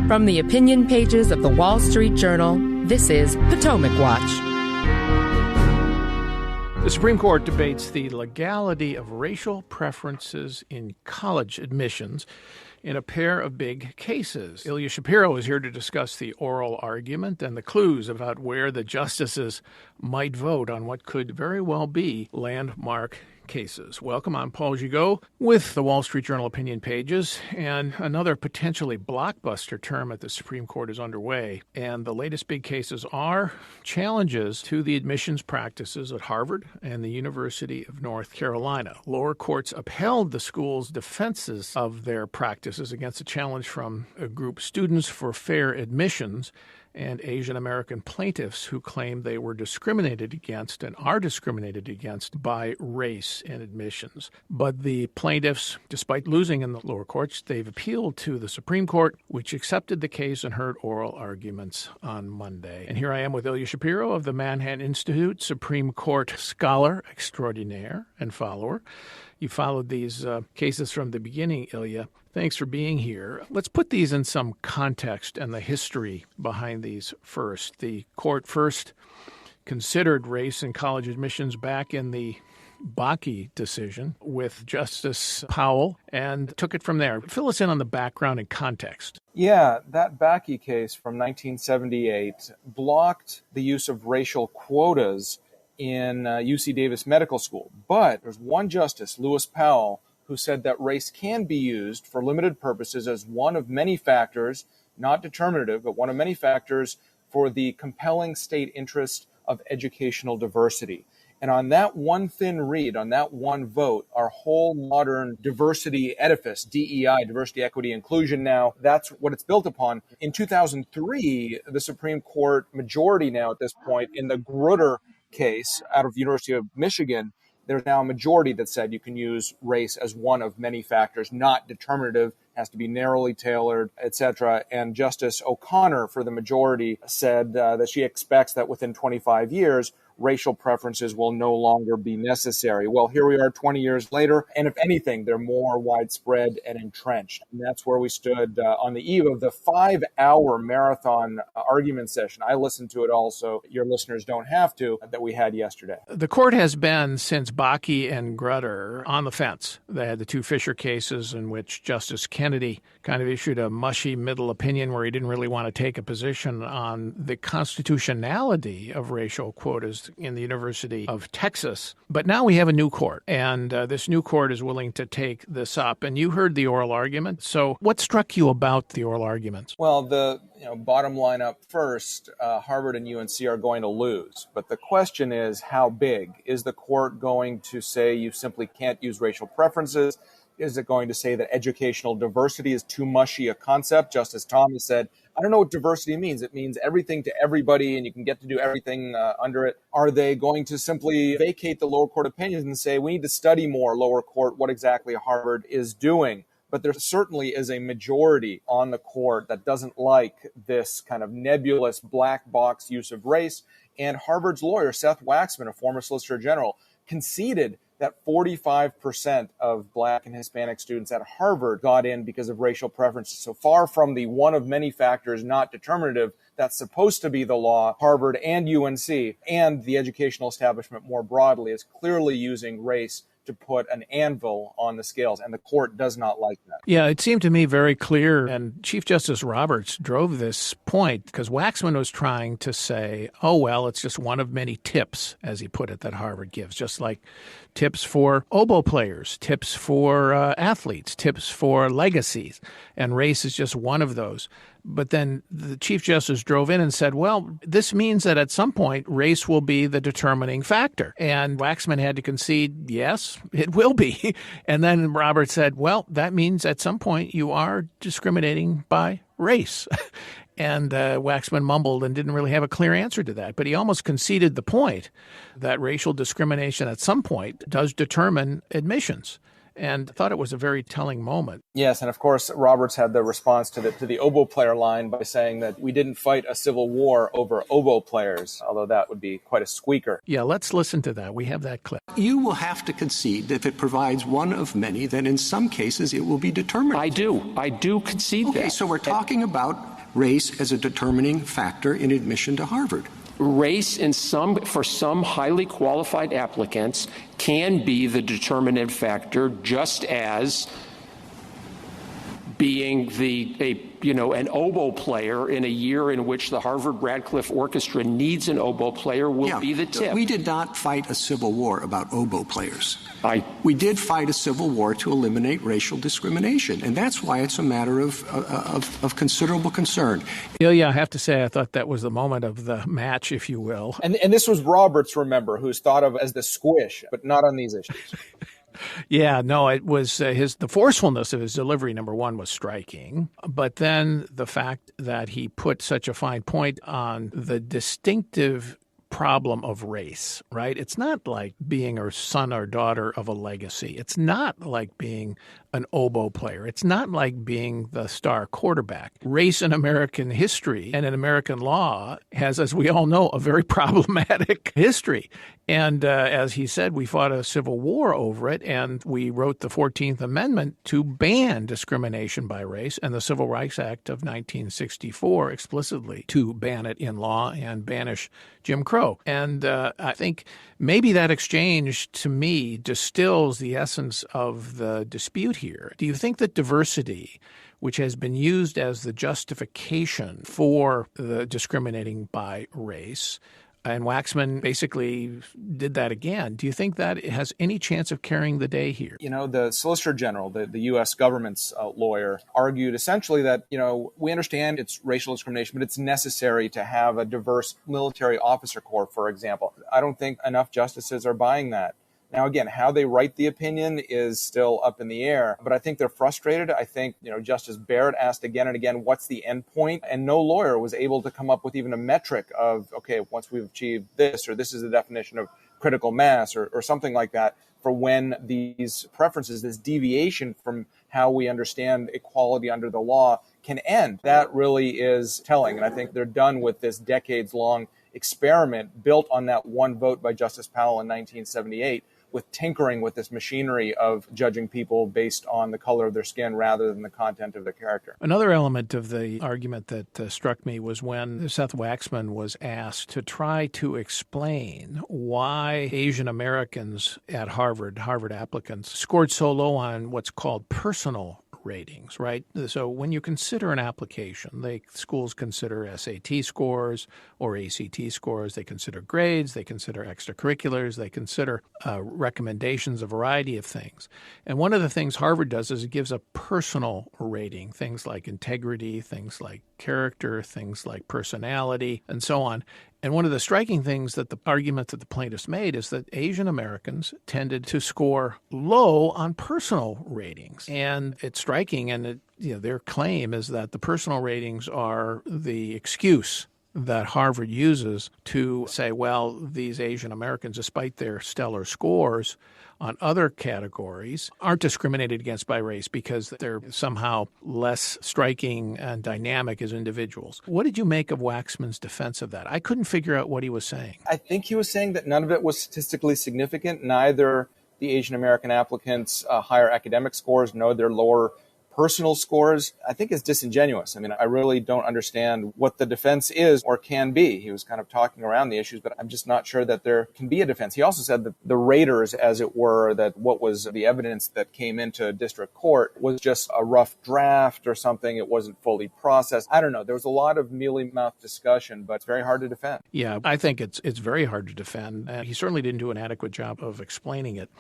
From the opinion pages of the Wall Street Journal, this is Potomac Watch. The Supreme Court debates the legality of racial preferences in college admissions in a pair of big cases. Ilya Shapiro is here to discuss the oral argument and the clues about where the justices might vote on what could very well be landmark cases. Welcome. I'm Paul Gigot with the Wall Street Journal opinion pages, and another potentially blockbuster term at the Supreme Court is underway. And the latest big cases are challenges to the admissions practices at Harvard and the University of North Carolina. Lower courts upheld the school's defenses of their practices against a challenge from a group Students for Fair Admissions and Asian American plaintiffs who claim they were discriminated against and are discriminated against by race in admissions. But the plaintiffs, despite losing in the lower courts, they've appealed to the Supreme Court, which accepted the case and heard oral arguments on Monday. And here I am with Ilya Shapiro of the Manhattan Institute, Supreme Court scholar extraordinaire and follower. You followed these cases from the beginning, Ilya. Thanks for being here. Let's put these in some context and the history behind these first. The court first considered race in college admissions back in the Bakke decision with Justice Powell and took it from there. Fill us in on the background and context. Yeah, that Bakke case from 1978 blocked the use of racial quotas in UC Davis Medical School. But there's one justice, Lewis Powell, who said that race can be used for limited purposes as one of many factors, not determinative, but one of many factors for the compelling state interest of educational diversity. And on that one thin read, on that one vote, our whole modern diversity edifice, DEI, diversity, equity, inclusion now, that's what it's built upon. In 2003, the Supreme Court majority now at this point in the Grutter case out of the University of Michigan, there's now a majority that said you can use race as one of many factors, not determinative, has to be narrowly tailored, etc. And Justice O'Connor, for the majority, said that she expects that within 25 years, racial preferences will no longer be necessary. Well, here we are 20 years later, and if anything, they're more widespread and entrenched. And that's where we stood on the eve of the 5-hour marathon argument session. I listened to it also. Your listeners don't have to, that we had yesterday. The court has been, since Bakke and Grutter, on the fence. They had the two Fisher cases in which Justice Kennedy kind of issued a mushy middle opinion where he didn't really want to take a position on the constitutionality of racial quotas in the University of Texas. But now we have a new court, and this new court is willing to take this up. And you heard the oral argument. So what struck you about the oral arguments? Well, the bottom line up first, Harvard and UNC are going to lose. But the question is, how big? Is the court going to say you simply can't use racial preferences? Is it going to say that educational diversity is too mushy a concept? Justice Thomas said, I don't know what diversity means. It means everything to everybody, and you can get to do everything under it. Are they going to simply vacate the lower court opinions and say, we need to study more, lower court, what exactly Harvard is doing? But there certainly is a majority on the court that doesn't like this kind of nebulous black box use of race. And Harvard's lawyer, Seth Waxman, a former Solicitor General, conceded that 45% of Black and Hispanic students at Harvard got in because of racial preferences. So far from the one of many factors not determinative that's supposed to be the law, Harvard and UNC and the educational establishment more broadly is clearly using race to put an anvil on the scales, and the court does not like that. Yeah, it seemed to me very clear, and Chief Justice Roberts drove this point because Waxman was trying to say, oh, well, it's just one of many tips, as he put it, that Harvard gives, just like tips for oboe players, tips for athletes, tips for legacies, and race is just one of those. But then the Chief Justice drove in and said, well, this means that at some point race will be the determining factor. And Waxman had to concede, yes, it will be. And then Roberts said, well, that means at some point you are discriminating by race. And Waxman mumbled and didn't really have a clear answer to that. But he almost conceded the point that racial discrimination at some point does determine admissions. And I thought it was a very telling moment. Yes, and of course, Roberts had the response to the oboe player line by saying that we didn't fight a civil war over oboe players, although that would be quite a squeaker. Yeah, let's listen to that. We have that clip. You will have to concede that if it provides one of many, then in some cases it will be determined. I do concede that. Okay, so we're talking about race as a determining factor in admission to Harvard. Race for some highly qualified applicants can be the determinant factor, just as being an oboe player in a year in which the Harvard-Radcliffe Orchestra needs an oboe player will be the tip. We did not fight a civil war about oboe players. We did fight a civil war to eliminate racial discrimination, and that's why it's a matter of considerable concern. Ilya, I have to say, I thought that was the moment of the match, if you will. And this was Roberts, remember, who's thought of as the squish, but not on these issues. Yeah, no, it was the forcefulness of his delivery, number one, was striking. But then the fact that he put such a fine point on the distinctive problem of race, right? It's not like being a son or daughter of a legacy. It's not like being an oboe player. It's not like being the star quarterback. Race in American history and in American law has, as we all know, a very problematic history. And as he said, we fought a civil war over it, and we wrote the 14th Amendment to ban discrimination by race, and the Civil Rights Act of 1964 explicitly to ban it in law and banish Jim Crow. And I think maybe that exchange, to me, distills the essence of the dispute here. Do you think that diversity, which has been used as the justification for the discriminating by race, and Waxman basically did that again, do you think that it has any chance of carrying the day here? You know, the Solicitor General, the U.S. government's lawyer, argued essentially that, we understand it's racial discrimination, but it's necessary to have a diverse military officer corps, for example. I don't think enough justices are buying that. Now, again, how they write the opinion is still up in the air, but I think they're frustrated. I think, Justice Barrett asked again and again, what's the end point? And no lawyer was able to come up with even a metric of, okay, once we've achieved this, or this is the definition of critical mass, or something like that, for when these preferences, this deviation from how we understand equality under the law can end. That really is telling. And I think they're done with this decades-long experiment built on that one vote by Justice Powell in 1978, with tinkering with this machinery of judging people based on the color of their skin rather than the content of their character. Another element of the argument that struck me was when Seth Waxman was asked to try to explain why Asian Americans at Harvard applicants, scored so low on what's called personal ratings, right? So when you consider an application, schools consider SAT scores or ACT scores. They consider grades. They consider extracurriculars. They consider recommendations, a variety of things. And one of the things Harvard does is it gives a personal rating, things like integrity, things like character, things like personality, and so on. And one of the striking things that the argument that the plaintiffs made is that Asian Americans tended to score low on personal ratings. And it's striking, and their claim is that the personal ratings are the excuse that Harvard uses to say, well, these Asian Americans, despite their stellar scores on other categories, aren't discriminated against by race because they're somehow less striking and dynamic as individuals. What did you make of Waxman's defense of that? I couldn't figure out what he was saying. I think he was saying that none of it was statistically significant. Neither the Asian American applicants' higher academic scores nor their lower personal scores, I think, is disingenuous. I mean, I really don't understand what the defense is or can be. He was kind of talking around the issues, but I'm just not sure that there can be a defense. He also said that the raters, as it were, that what was the evidence that came into district court was just a rough draft or something. It wasn't fully processed. I don't know. There was a lot of mealy-mouthed discussion, but it's very hard to defend. Yeah, I think it's very hard to defend. And he certainly didn't do an adequate job of explaining it.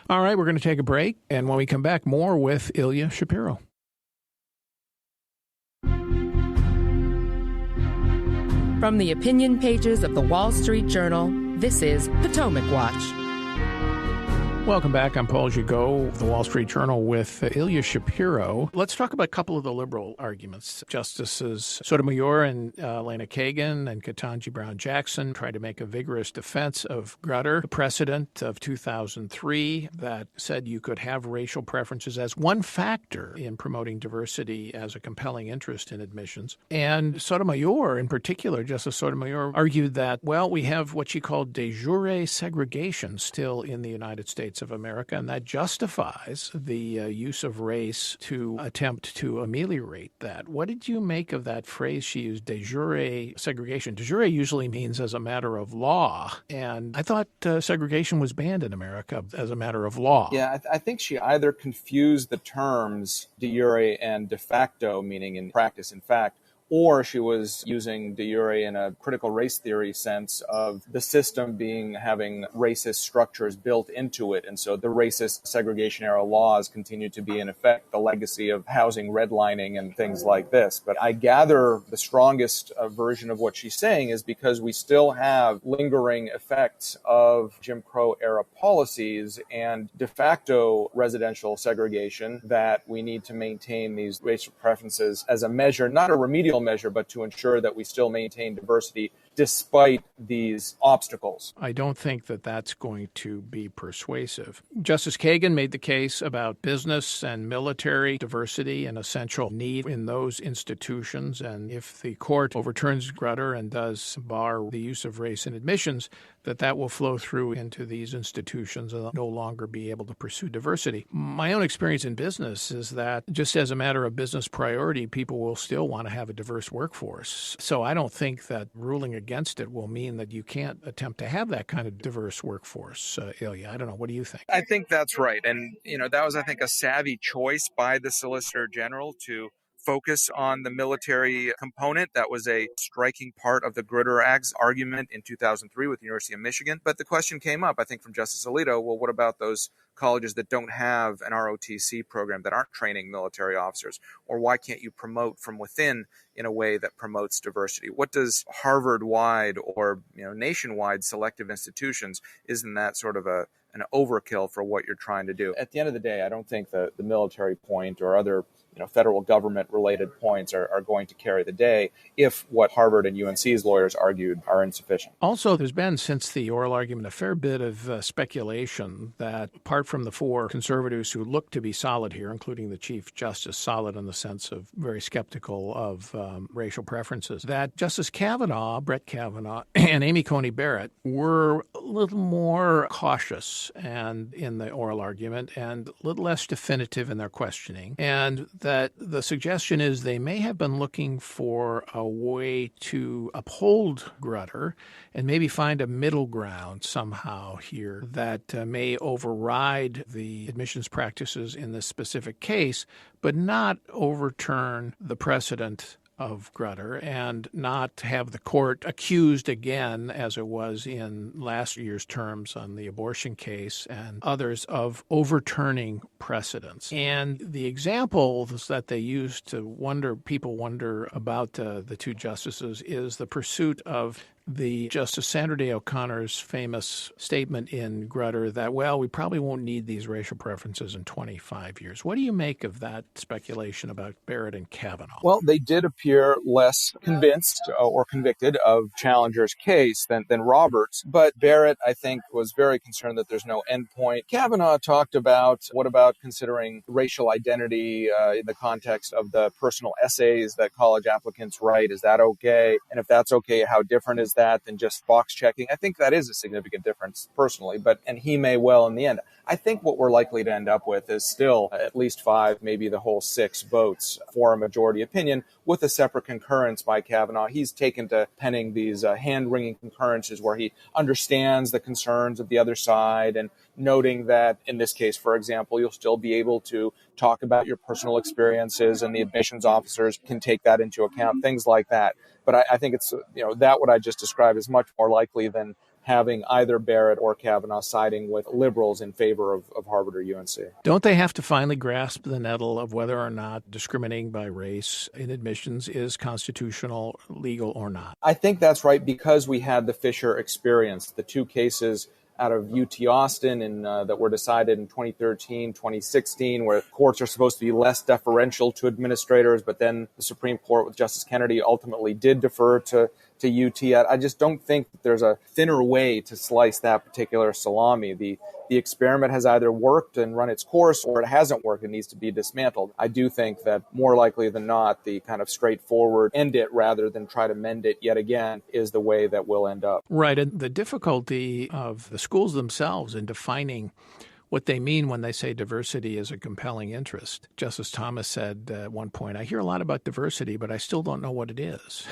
All right, we're going to take a break. And when we come back, more with Ilya Shapiro. From the opinion pages of the Wall Street Journal, this is Potomac Watch. Welcome back. I'm Paul Gigot of the Wall Street Journal with Ilya Shapiro. Let's talk about a couple of the liberal arguments. Justices Sotomayor and Elena Kagan and Ketanji Brown Jackson tried to make a vigorous defense of Grutter, the precedent of 2003 that said you could have racial preferences as one factor in promoting diversity as a compelling interest in admissions. And Sotomayor, in particular, Justice Sotomayor, argued that, well, we have what she called de jure segregation still in the United States States of America, and that justifies the use of race to attempt to ameliorate that. What did you make of that phrase she used, de jure segregation? De jure usually means as a matter of law, and I thought segregation was banned in America as a matter of law. Yeah, I think she either confused the terms de jure and de facto, meaning in practice, in fact, or she was using de jure in a critical race theory sense of the system having racist structures built into it. And so the racist segregation era laws continue to be in effect, the legacy of housing redlining and things like this. But I gather the strongest version of what she's saying is because we still have lingering effects of Jim Crow era policies and de facto residential segregation, that we need to maintain these racial preferences as a measure, not a remedial measure, but to ensure that we still maintain diversity despite these obstacles. I don't think that that's going to be persuasive. Justice Kagan made the case about business and military diversity, an essential need in those institutions. And if the court overturns Grutter and does bar the use of race in admissions, that will flow through into these institutions and they'll no longer be able to pursue diversity. My own experience in business is that just as a matter of business priority, people will still want to have a diverse workforce. So I don't think that ruling against it will mean that you can't attempt to have that kind of diverse workforce. Ilya, I don't know. What do you think? I think that's right. And, that was, I think, a savvy choice by the Solicitor General to focus on the military component. That was a striking part of the Grutter argument in 2003 with the University of Michigan. But the question came up, I think, from Justice Alito, well, what about those colleges that don't have an ROTC program, that aren't training military officers? Or why can't you promote from within in a way that promotes diversity? What does Harvard-wide or nationwide selective institutions, isn't that sort of an overkill for what you're trying to do? At the end of the day, I don't think the military point or other federal government-related points are going to carry the day if what Harvard and UNC's lawyers argued are insufficient. Also, there's been, since the oral argument, a fair bit of speculation that, apart from the four conservatives who look to be solid here, including the Chief Justice, solid in the sense of very skeptical of racial preferences, that Justice Kavanaugh, Brett Kavanaugh, and Amy Coney Barrett were a little more cautious and in the oral argument and a little less definitive in their questioning, and that the suggestion is they may have been looking for a way to uphold Grutter and maybe find a middle ground somehow here that may override the admissions practices in this specific case, but not overturn the precedent of Grutter and not have the court accused again, as it was in last year's terms on the abortion case and others, of overturning precedents. And the examples that they use to people wonder about the two justices is the pursuit of the Justice Sandra Day O'Connor's famous statement in Grutter that, well, we probably won't need these racial preferences in 25 years. What do you make of that speculation about Barrett and Kavanaugh? Well, they did appear less convinced or convicted of Challenger's case than Roberts, but Barrett, I think, was very concerned that there's no endpoint. Kavanaugh talked about, what about considering racial identity in the context of the personal essays that college applicants write? Is that okay? And if that's okay, how different is that than just box checking? I think that is a significant difference personally, and he may well in the end. I think what we're likely to end up with is still at least 5, maybe the whole 6 votes for a majority opinion with a separate concurrence by Kavanaugh. He's taken to penning these hand-wringing concurrences where he understands the concerns of the other side and noting that in this case, for example, you'll still be able to talk about your personal experiences and the admissions officers can take that into account, things like that. But I think it's, that what I just described is much more likely than having either Barrett or Kavanaugh siding with liberals in favor of Harvard or UNC. Don't they have to finally grasp the nettle of whether or not discriminating by race in admissions is constitutional, legal, or not? I think that's right, because we had the Fisher experience, the 2 cases out of UT Austin that were decided in 2013, 2016, where courts are supposed to be less deferential to administrators, but then the Supreme Court with Justice Kennedy ultimately did defer to UT. I just don't think that there's a thinner way to slice that particular salami. The experiment has either worked and run its course, or it hasn't worked and needs to be dismantled. I do think that more likely than not, the kind of straightforward end it rather than try to mend it yet again is the way that we'll end up. Right. And the difficulty of the schools themselves in defining what they mean when they say diversity is a compelling interest. Justice Thomas said at one point, I hear a lot about diversity, but I still don't know what it is.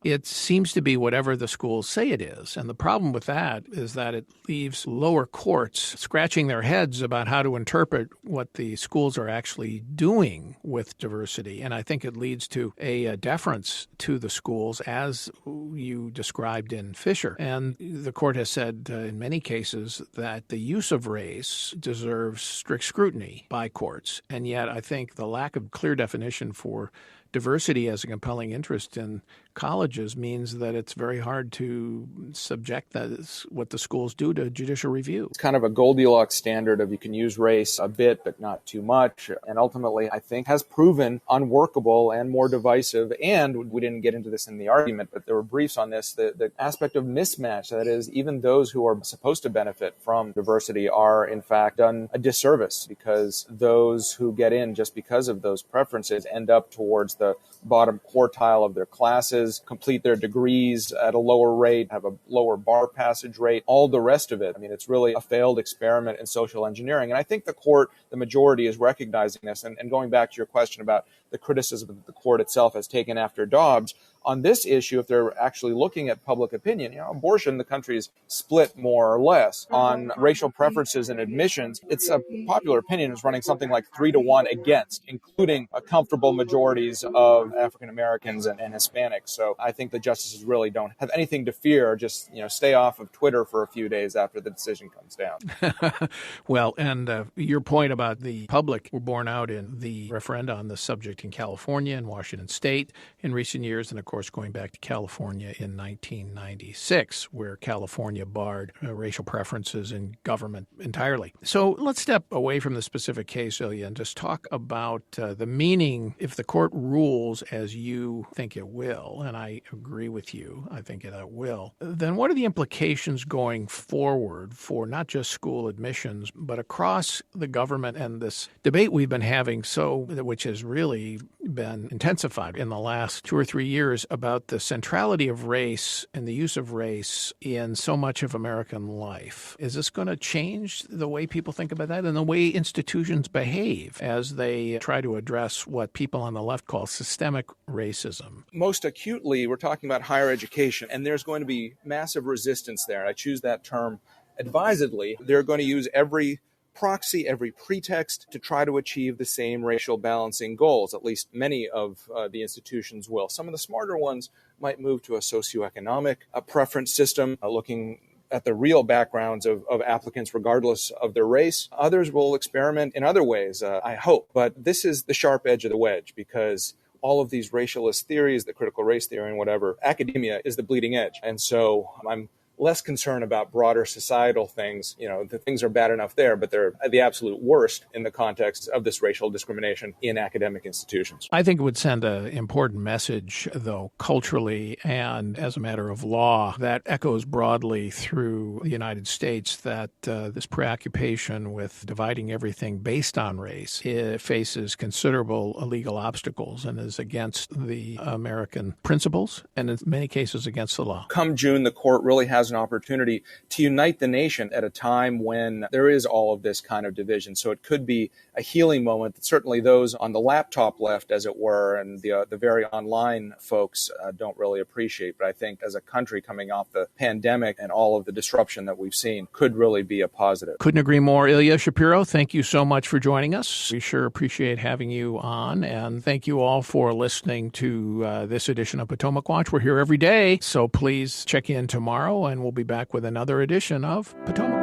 It seems to be whatever the schools say it is. And the problem with that is that it leaves lower courts scratching their heads about how to interpret what the schools are actually doing with diversity. And I think it leads to a deference to the schools as you described in Fisher. And the court has said in many cases that the use of race deserves strict scrutiny by courts. And yet I think the lack of clear definition for diversity as a compelling interest in colleges means that it's very hard to subject that, what the schools do, to judicial review. It's kind of a Goldilocks standard of you can use race a bit, but not too much. And ultimately, I think, has proven unworkable and more divisive. And we didn't get into this in the argument, but there were briefs on this, the aspect of mismatch. That is, even those who are supposed to benefit from diversity are, in fact, done a disservice because those who get in just because of those preferences end up towards the bottom quartile of their classes, complete their degrees at a lower rate, have a lower bar passage rate, all the rest of it. I mean, it's really a failed experiment in social engineering. And I think the court, the majority, is recognizing this. And going back to your question about the criticism that the court itself has taken after Dobbs, on this issue, if they're actually looking at public opinion, abortion, the country is split more or less. On racial preferences and admissions, it's a popular opinion is running something like 3-1 against, including comfortable majorities of African Americans and Hispanics. So I think the justices really don't have anything to fear. Just stay off of Twitter for a few days after the decision comes down. Well, and your point about the public were borne out in the referenda on this subject in California and Washington State in recent years, and of course going back to California in 1996, where California barred racial preferences in government entirely. So let's step away from the specific case, Ilya, and just talk about the meaning, if the court rules as you think it will, and I agree with you, I think it will, then what are the implications going forward for not just school admissions, but across the government and this debate we've been having, which has really been intensified in the last 2 or 3 years, about the centrality of race and the use of race in so much of American life? Is this going to change the way people think about that and the way institutions behave as they try to address what people on the left call systemic racism? Most acutely, we're talking about higher education, and there's going to be massive resistance there. I choose that term advisedly. They're going to use every proxy, every pretext to try to achieve the same racial balancing goals. At least many of the institutions will. Some of the smarter ones might move to a socioeconomic preference system, looking at the real backgrounds of applicants regardless of their race. Others will experiment in other ways, I hope. But this is the sharp edge of the wedge, because all of these racialist theories, the critical race theory and whatever, academia is the bleeding edge. And so I'm less concerned about broader societal things. The things are bad enough there, but they're the absolute worst in the context of this racial discrimination in academic institutions. I think it would send an important message, though, culturally and as a matter of law, that echoes broadly through the United States, that this preoccupation with dividing everything based on race faces considerable legal obstacles and is against the American principles and in many cases against the law. Come June, the court really has an opportunity to unite the nation at a time when there is all of this kind of division. So it could be a healing moment that certainly those on the laptop left, as it were, and the very online folks don't really appreciate. But I think as a country coming off the pandemic and all of the disruption that we've seen could really be a positive. Couldn't agree more. Ilya Shapiro, thank you so much for joining us. We sure appreciate having you on. And thank you all for listening to this edition of Potomac Watch. We're here every day, so please check in tomorrow and we'll be back with another edition of Potomac